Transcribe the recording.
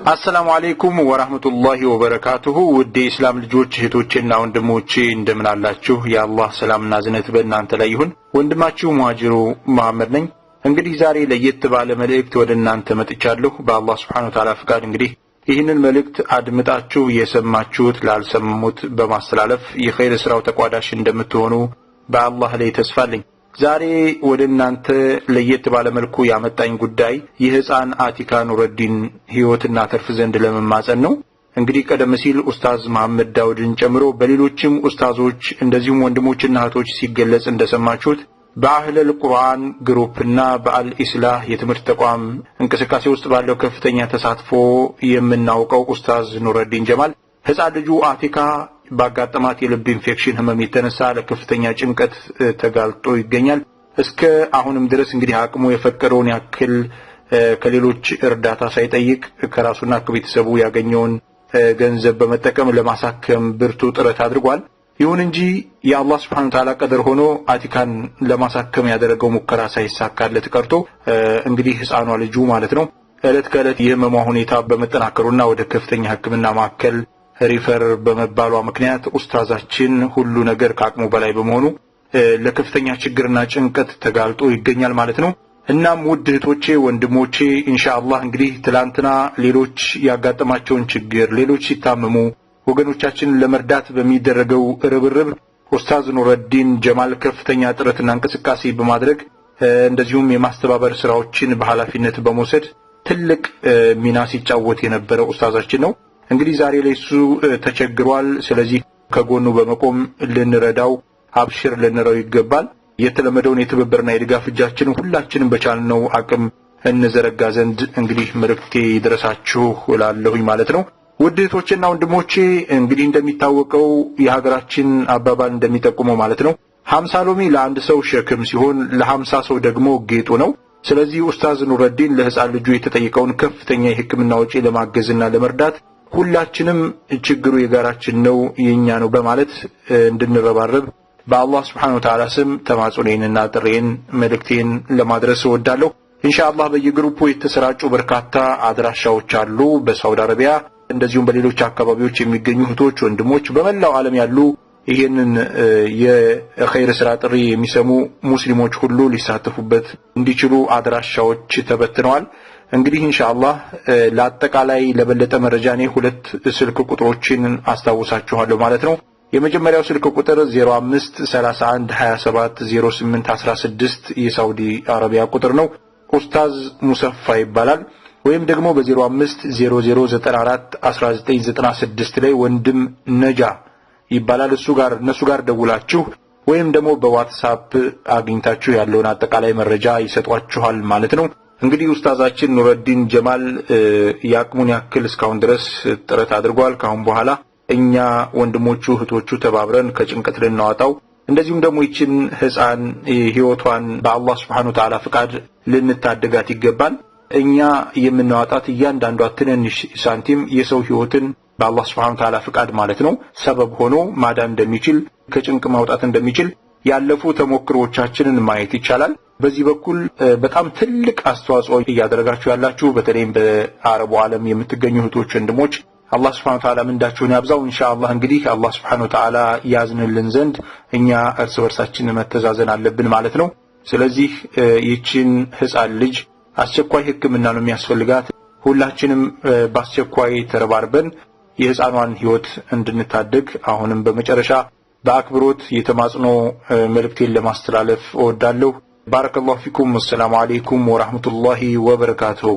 السلام عليكم ورحمة الله وبركاته ودي إسلام ልጆች እህቶችና ወንድሞቼ እንደምን አላችሁ የአላህ ሰላምና ዝነት በእናንተ ላይ ይሁን ወንድማችሁ ሙሃጅሩ መሐመድ ነኝ እንግዲህ ዛሬ ለየት ባለ መልእክት ወደ እናንተ መጥቻለሁ በአላህ Subhanahu Wa Ta'ala ፍቃድ እንግዲህ ይህንን መልእክት አድምጣችሁ የሰማችሁት ላልሰሙት በማስተላለፍ የኸይር ስራው ተቋዳሽ እንደምትሆኑ በአላህ ላይ ተስፋለኝ ዛሬ ወደ እናንተ ለየት ባለ መልኩ ያመጣኝ ጉዳይ የህፃን አቲካ ኑረዲን ህይወትና ተርፍ ዘንድ ለመማጸን ነው እንግዲህ ቀደም ሲል ኡስታዝ መሐመድ ዳውድን ጨምሮ በሌሎችም ኡስታዞች እንደዚሁም ወንድሞችና እህቶች ሲገለጽ እንደሰማችሁት በአህለል ቁርአን ግሩፕና በአልኢስላህ የትምህርት ተቋም እንቅስቃሴ ውስጥ ባለው ከፍተኛ ተሳትፎ የምናውቀው ኡስታዝ ኑረዲን ጀማል ህፃን ልጁ አቲካ ባጋጠማት የልብ ኢንፌክሽን ህመም የተነሳ ለከፍተኛ ጭንቀት ተጋልጦ ይገኛል እስከ አሁንም ድረስ እንግዲህ አቅሙ የፈቀደውን ያክል ከሌሎች እርዳታ ሳይጠይቅ ከራሱና ከቤተሰቡ ያገኘውን ገንዘብ በመጠቀም ለማሳከም ብርቱ ጥረት አድርጓል ይሁን እንጂ የአላህ Subhanahu Wa Ta'ala ቀደር ሆኖ አቲካን ለማሳከም ያደረገው ሙከራ ሳይሳካለት ቀርቶ እንግዲህ ህፃኗ ልጁ ማለት ነው እለት ከእለት የህመሟ ሁኔታ በመጠናከሩና ወደ ከፍተኛ ህክምና ማዕከል ሪፈር በመባሏ ምክንያት ኡስታዛችን ሁሉ ነገር ከአቅሙ በላይ በመሆኑ ለከፍተኛ ችግርና ጭንቀት ተጋልጦ ይገኛል ማለት ነው እናም ውድ እህቶቼ ወንድሞቼ ኢንሻአላህ እንግዲህ ትላንትና ሌሎች ያጋጠማቸውን ችግር ሌሎች ሲታመሙ ወገኖቻችንን ለመርዳት በሚደረገው ርብርብ ኡስታዝ ኑረዲን ጀማል ከፍተኛ ጥረትና እንቅስቃሴ በማድረግ እንደዚሁም የማስተባበር ስራዎችን በኃላፊነት በመውሰድ ትልቅ ሚና ሲጫወት የነበረ ኡስታዛችን ነው እንግዲህ ዛሬ ላይ እሱ ተቸግሯል ስለዚህ ከጎኑ በመቆም ልንረዳው አብሽር ልንረው ይገባል የተለመደውን የትብብርና የድጋፍ እጃችንን ሁላችንም በቻልነው አቅም እንዘረጋ ዘንድ እንግዲህ መልእክቴ ይድረሳችሁ እላለሁኝ ማለት ነው ውድ እህቶችና ወንድሞቼ እንግዲህ እንደሚታወቀው የሀገራችን አባባል እንደሚጠቁመው ማለት ነው 50 ሎሚ ለአንድ ሰው ሸክም ሲሆን ለ50 ሰው ደግሞ ጌጡ ነው ስለዚህ ኡስታዝ ኑረዲን ለህፃን ልጁ የተጠየቀውን ከፍተኛ የህክምና ወጪ ለማገዝና ለመርዳት ሁላችንም ችግሩ የጋራችን ነው የኛ ነው በማለት እንድንረባረብ በአላህ Subhanahu Wa Ta'ala ስም ተማጽኖዬንና ጥሬን መልእክቴን ለማድረስ እወዳለሁ ኢንሻአላህ በየግሩፑ የተሰራጩ በርካታ አድራሻዎች አሉ በሳውዲ አረቢያ እንደዚሁም በሌሎች አካባቢዎች የሚገኙ እህቶች ወንድሞች በመላው ዓለም ያሉ ይሄንን የኸይር ስራ ጥሪ የሚሰሙ ሙስሊሞች ሁሉ ሊሳተፉበት እንዲችሉ አድራሻዎች ተበትነዋል እንግዲህ ኢንሻአላህ ለአጠቃላይ ለበለጠ መረጃ እኔ ሁለት ስልክ ቁጥሮችን አስተዋውሳችኋለሁ ማለት ነው የመጀመሪያው ስልክ ቁጥር 0531270816 የሳውዲ አረቢያ ቁጥር ነው ኡስታዝ ሙሰፋ ይባላል ወይም ደግሞ በ0500941996 ላይ ወንድም ነጃ ይባላል እነሱ ጋር ደውላችሁ ወይም ደግሞ በዋትስአፕ አግኝታችሁ ያለውን አጠቃላይ መረጃ ይሰጧችኋል ማለት ነው እንግዲህ ኡስታዛችን ኑረዲን ጀማል ያቅሙን ያክል እስካሁን ድረስ ጥረት አድርጓል ካሁን በኋላ እኛ ወንድሞቹ እህቶቹ ተባብረን ከጭንቀት ልናወጣው እንደዚሁም ደግሞ ይችን ህፃን ህይወቷን በአላህ Subhanahu Wa Ta'ala ፍቃድ ልንታደጋት ይገባል እኛ የምናወጣት እያንዳንዷ ትንንሽ ሳንቲም የሰው ህይወትን በአላህ Subhanahu Wa Ta'ala ፍቃድ ማለት ነው ሰበብ ሆኖ ማዳን እንደሚችል ከጭንቅ ማውጣት እንደሚችል ያለፉ ተሞክሮቻችንን ማየት ይቻላል በዚህ በኩል በጣም ትልቅ አስተዋጽኦ እያደረጋችሁ ያላችሁ በተለይም በአረቡ ዓለም የምትገኙ እህቶች ወንድሞች አላህ Subhanahu Wa Ta'ala ምንዳችሁን ያብዛው ኢንሻአላህ እንግዲህ አላህ Subhanahu Wa Ta'ala ያዝንልን ዘንድ እኛ እርስ በርሳችን መተዛዘን አለብን ማለት ነው ስለዚህ ይችን ህፃን ልጅ አስቸኳይ ህክምና ነው የሚያስፈልጋት ሁላችንም በአስቸኳይ ተረባርበን የህፃኗን ህይወት እንድንታደግ አሁንም በመጨረሻ በአክብሮት የተማጽኖ መልእክቴን ለማስተላለፍ እወዳለሁ ባረከላሁ ፊኩም ወሰላሙ አለይኩም ወራህመቱላሂ ወበረካቱሁ